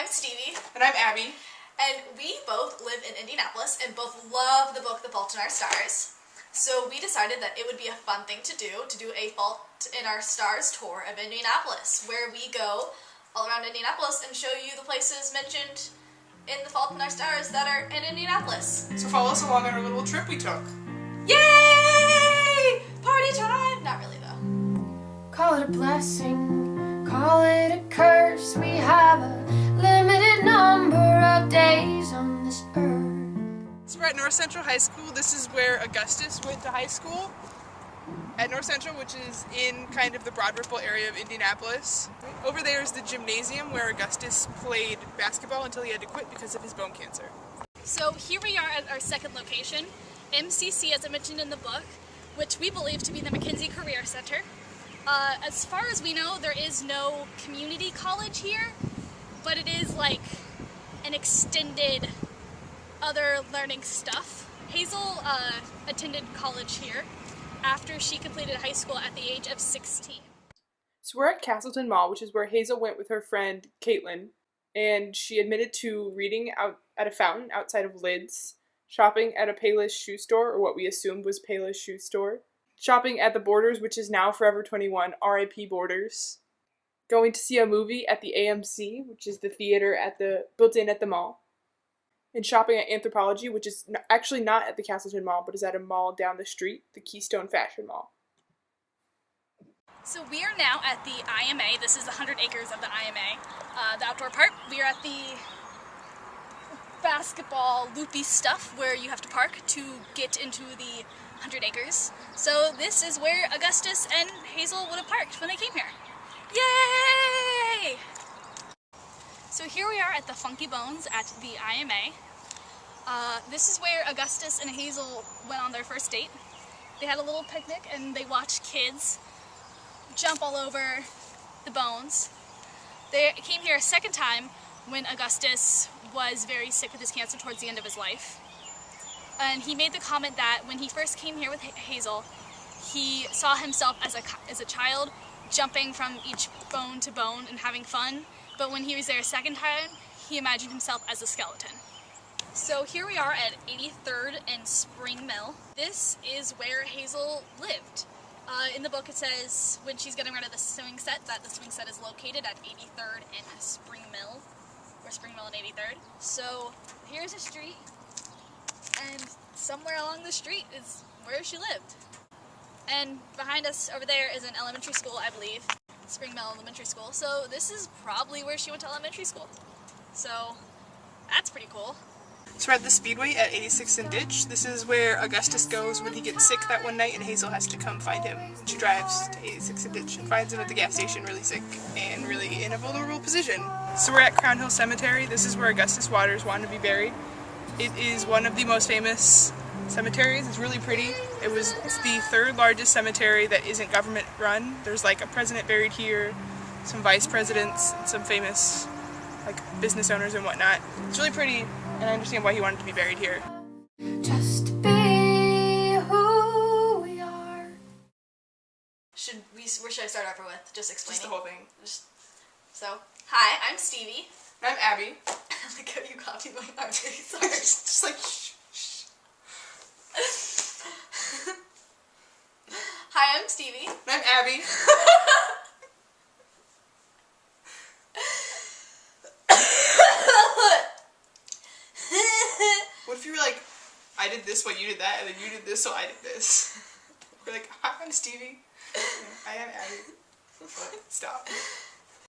I'm Stevie. And I'm Abby. And we both live in Indianapolis and both love the book The Fault in Our Stars. So we decided that it would be a fun thing to do a Fault in Our Stars tour of Indianapolis, where we go all around Indianapolis and show you the places mentioned in The Fault in Our Stars that are in Indianapolis. So follow us along on our little trip we took. Yay! Party time! Not really though. Call it a blessing, call it a curse. We have a limited number of days on this earth. So we're at North Central High School. This is where Augustus went to high school. At North Central, which is in kind of the Broad Ripple area of Indianapolis. Over there is the gymnasium where Augustus played basketball until he had to quit because of his bone cancer. So here we are at our second location, MCC, as I mentioned in the book, which we believe to be the McKinsey Career Center. As far as we know, there is no community college here, but it is like an extended other learning stuff. Hazel attended college here after she completed high school at the age of 16. So we're at Castleton Mall, which is where Hazel went with her friend Caitlin, and she admitted to reading out at a fountain outside of Lids, shopping at a Payless shoe store, or what we assumed was Payless shoe store, shopping at the Borders, which is now Forever 21, RIP Borders, going to see a movie at the AMC, which is the theater built in at the mall, and shopping at Anthropology, which is actually not at the Castleton Mall, but is at a mall down the street, the Keystone Fashion Mall. So we are now at the IMA. This is the 100 acres of the IMA, the outdoor park. We are at the basketball loopy stuff where you have to park to get into the 100 acres. So this is where Augustus and Hazel would have parked when they came here. Yay! So here we are at the Funky Bones at the IMA. This is where Augustus and Hazel went on their first date. They had a little picnic and they watched kids jump all over the bones. They came here a second time when Augustus was very sick with his cancer towards the end of his life. And he made the comment that when he first came here with Hazel, he saw himself as a child jumping from each bone to bone and having fun. But when he was there a second time, he imagined himself as a skeleton. So here we are at 83rd and Spring Mill. This is where Hazel lived. In the book it says when she's getting rid of the swing set that the swing set is located at 83rd and Spring Mill, or Spring Mill and 83rd. So here's a street, and somewhere along the street is where she lived. And behind us over there is an elementary school, I believe. Spring Mill Elementary School. So this is probably where she went to elementary school. So that's pretty cool. So we're at the Speedway at 86th and Ditch. This is where Augustus goes when he gets sick that one night and Hazel has to come find him. She drives to 86th and Ditch and finds him at the gas station really sick and really in a vulnerable position. So we're at Crown Hill Cemetery. This is where Augustus Waters wanted to be buried. It is one of the most famous cemeteries. It's really pretty. It's the third largest cemetery that isn't government run. There's like a president buried here, some vice presidents, and some famous like business owners and whatnot. It's really pretty, and I understand why he wanted to be buried here. Just to be who we are. Where should I start over with? Just explaining? Just the whole thing. So, hi, I'm Stevie. And I'm Abby. Like how you copied my art. Sorry. just like shh, shh. Hi, I'm Stevie. And I'm Abby. What if you were like, I did this while you did that, and then you did this so I did this? We're like, hi, I'm Stevie. I am Abby. But stop.